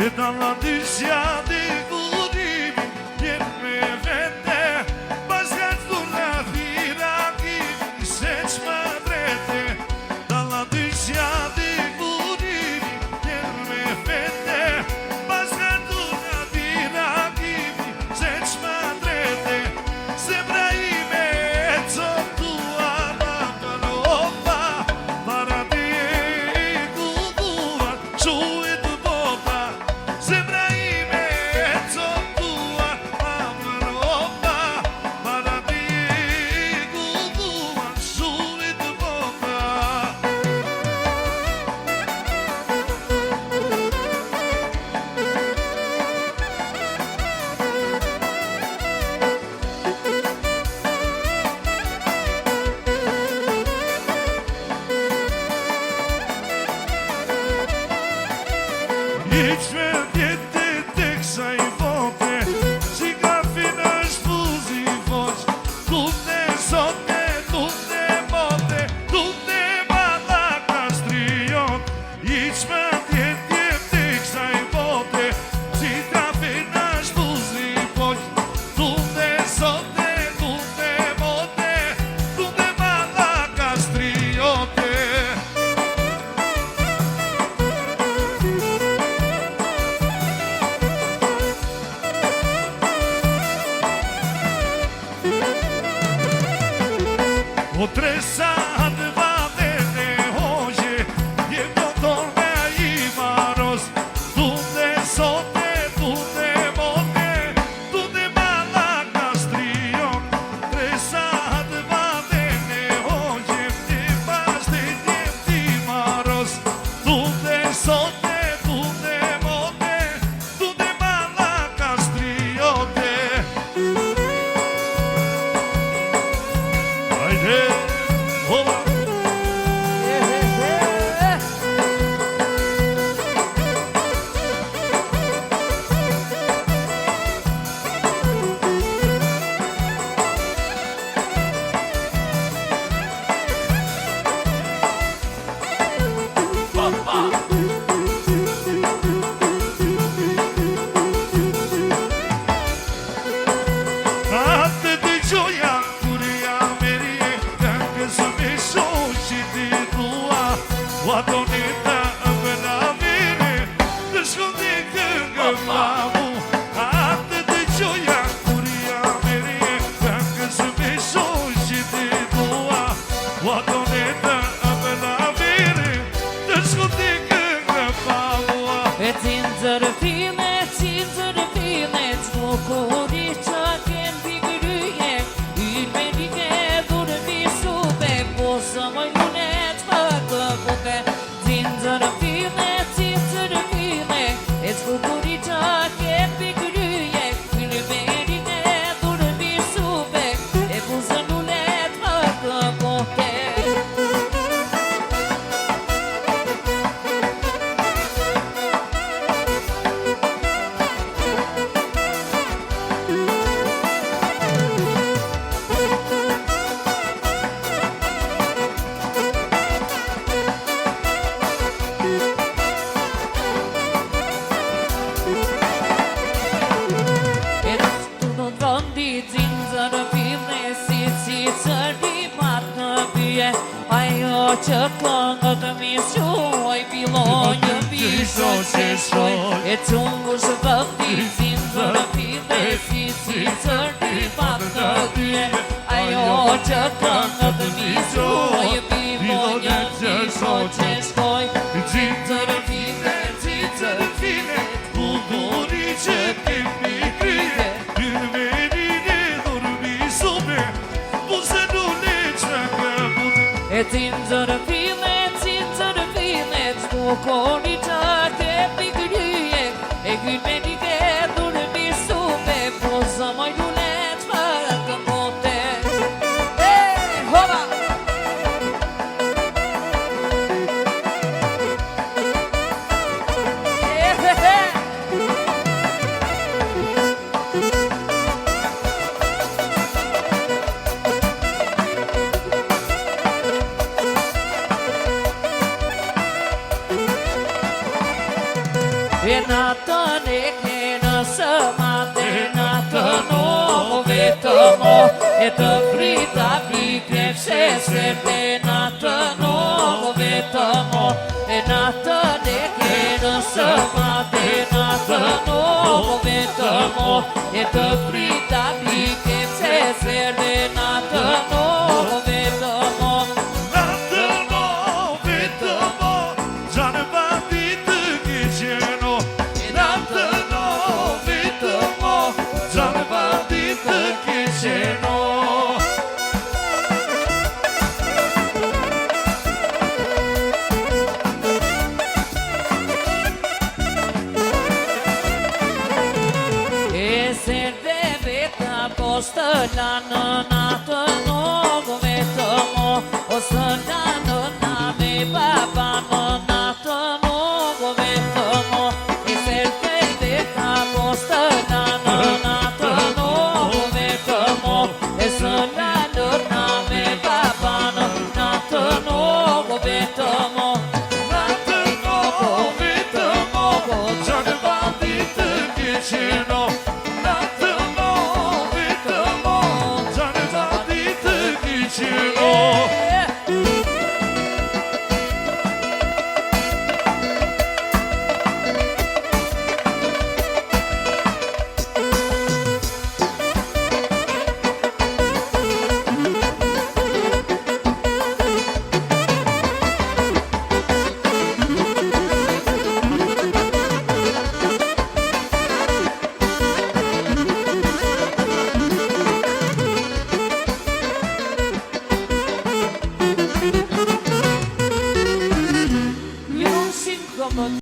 E dalla disja di gudimi Jen me vete Paskat dhurra thira kimi Se qma drete Dalla disja di gudimi Jen me vete Paskat dhurra thira kimi Se qma drete Se brajime e cotua Ma përova Para ti e guduar Shuit O tresat vadene hoje Je motor me i maros Tunde sote, tunde mote Tunde mala castrion Tresat vadene hoje Je paste ti maros Tunde sote, tunde mote Tunde mala castriote Guadoneta avena vine Dëshkondi këngë mamu Atë të gjoja kuria merie Këngës me shoshi ti dua Guadoneta avena vine Dëshkondi këngë mamu E cinzër fine, Qmukuri që kem pikryje Ylme dike dhurë vishube Posa më lunet fakë puke Cinzër fine, E qmukuri që kem pikryje Ylme dike dhurë vishube E posa lunet fakë puke Ajo që këngët mi shoj Pilonjë bisho që shoj E qungush vëndi Cinzër pide si cërti pat në dje Ajo që këngët mi shoj Pilonjë bisho që shoj Cinzër fine Bulluri që kemi krije Ylmerine dhurmi sume Buse nune që këpune E cinzër fine Qmukuri që kem pikryje E gylme dike dhurë vishube Posa më lunet fakë mote Hova! E natën e kënë së madhe natën o vetëm o e të frita pike se sërte natën o vetëm o e natën e kënë së madhe natën o vetëm o e të frita pike se sërte natën o vetëm o Natën o vetëm o Gjanë bandi të keqeno Natën o vetëm o Gjanë bandi të keqeno E se dhe veta postëlanë